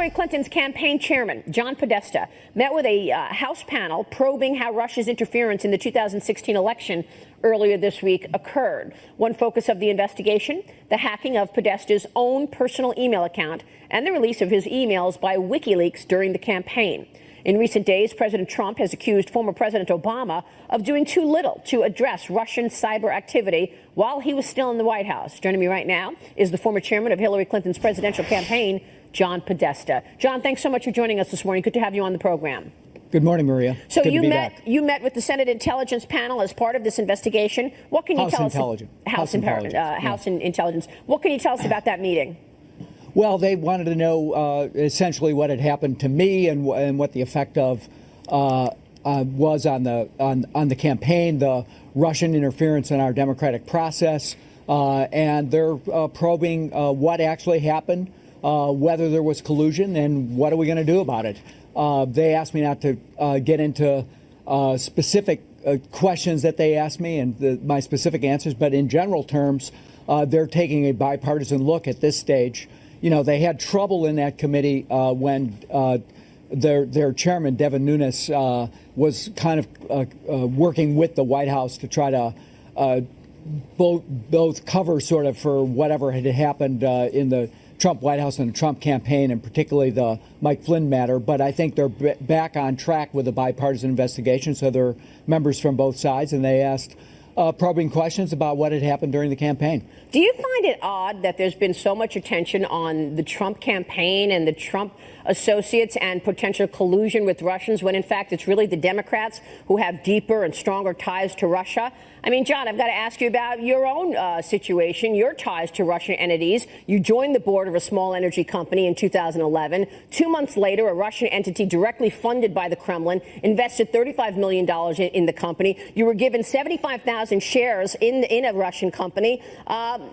Hillary Clinton's campaign chairman, John Podesta, met with a House panel probing how Russia's interference in the 2016 election earlier this week occurred. One focus of the investigation, the hacking of Podesta's own personal email account and the release of his emails by WikiLeaks during the campaign. In recent days, President Trump has accused former President Obama of doing too little to address Russian cyber activity while he was still in the White House. Joining me right now is the former chairman of Hillary Clinton's presidential campaign, John Podesta. John, thanks so much for joining us this morning. Good to have you on the program. Good morning, Maria. So you met with the Senate Intelligence Panel as part of this investigation. What can you tell us? House Intelligence. What can you tell us about that meeting? Well, they wanted to know essentially what had happened to me and what the effect of was on the campaign, the Russian interference in our democratic process, and they're probing what actually happened, whether there was collusion, and what are we going to do about it. They asked me not to get into specific questions that they asked me and my specific answers, but in general terms, they're taking a bipartisan look at this stage. You know, they had trouble in that committee when their chairman, Devin Nunes, was kind of working with the White House to try to both cover sort of for whatever had happened in the Trump White House and the Trump campaign, and particularly the Mike Flynn matter. But I think they're back on track with a bipartisan investigation. So there are members from both sides, and they asked probing questions about what had happened during the campaign. Do you find it odd that there's been so much attention on the Trump campaign and the Trump associates and potential collusion with Russians when, in fact, it's really the Democrats who have deeper and stronger ties to Russia? I mean, John, I've got to ask you about your own situation, your ties to Russian entities. You joined the board of a small energy company in 2011. 2 months later, a Russian entity directly funded by the Kremlin invested $35 million in the company. You were given 75,000 shares in a Russian company,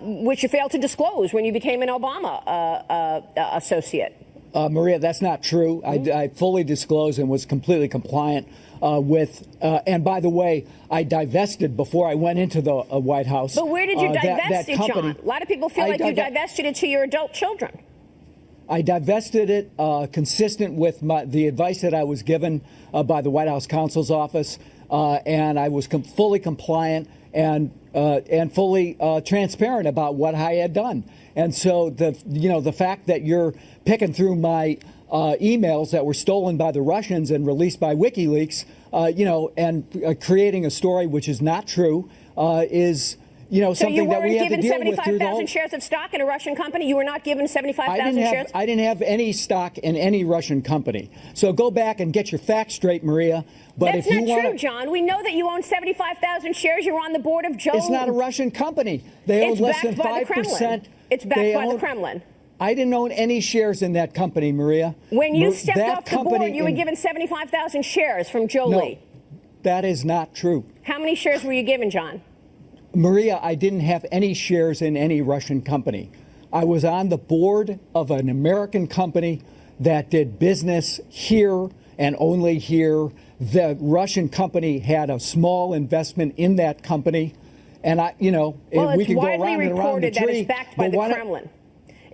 which you failed to disclose when you became an Obama associate. Maria, that's not true. I fully disclosed and was completely compliant with. And by the way, I divested before I went into the White House. But where did you divest it, John? A lot of people feel like you divested it to your adult children. I divested it consistent with the advice that I was given by the White House counsel's office, and I was fully compliant and fully transparent about what I had done. And so the fact that you're picking through my emails that were stolen by the Russians and released by WikiLeaks, and creating a story which is not true, is something that we have to deal with. So you weren't given 75,000 shares of stock in a Russian company? You were not given 75,000 shares? I didn't have any stock in any Russian company. So go back and get your facts straight, Maria. But that's not true, John. We know that you own 75,000 shares. You're on the board of Joe. It's not a Russian company. They own less than 5%. It's backed by the Kremlin. I didn't own any shares in that company, Maria. When you stepped off the board, you were given 75,000 shares from Jolie. That is not true. How many shares were you given, John? Maria, I didn't have any shares in any Russian company. I was on the board of an American company that did business here and only here. The Russian company had a small investment in that company. And we can go around and around the tree. It's widely reported that it's backed by the Kremlin.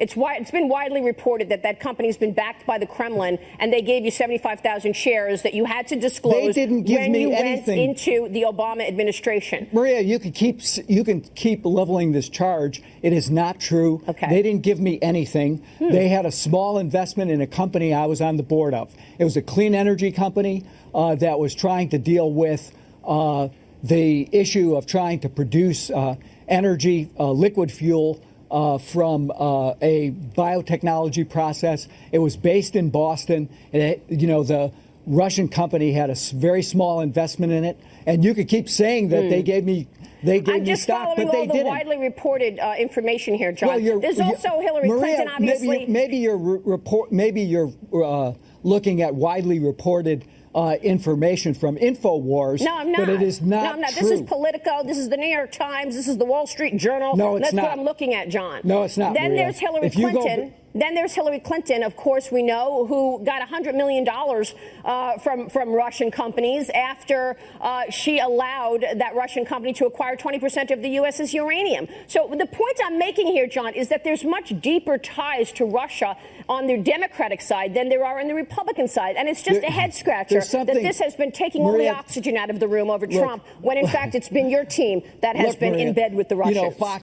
It's been widely reported that company's been backed by the Kremlin, and they gave you 75,000 shares that you had to disclose when you went into the Obama administration. Maria, you can keep leveling this charge. It is not true. Okay. They didn't give me anything. They had a small investment in a company I was on the board of. It was a clean energy company that was trying to deal with the issue of trying to produce energy, liquid fuel, from a biotechnology process. It was based in Boston. The Russian company had a very small investment in it. And you could keep saying that they gave me stock, but they didn't. I'm just following all the widely reported information here, John. Well, there's also Hillary Clinton, obviously. Maybe you're looking at widely reported information from InfoWars. No, I'm not. But it is not No, I'm not. true. This is Politico. This is the New York Times. This is the Wall Street Journal. No, it's That's not. what I'm looking at, John. No, it's not. Then Maria. there's Hillary Clinton. Then there's Hillary Clinton, of course, we know, who got $100 million from Russian companies after she allowed that Russian company to acquire 20% of the U.S.'s uranium. So the point I'm making here, John, is that there's much deeper ties to Russia on the Democratic side than there are on the Republican side. And it's just a head-scratcher that this has been taking all the oxygen out of the room over Trump, when, in fact, it's been your team that has been in bed with the Russians.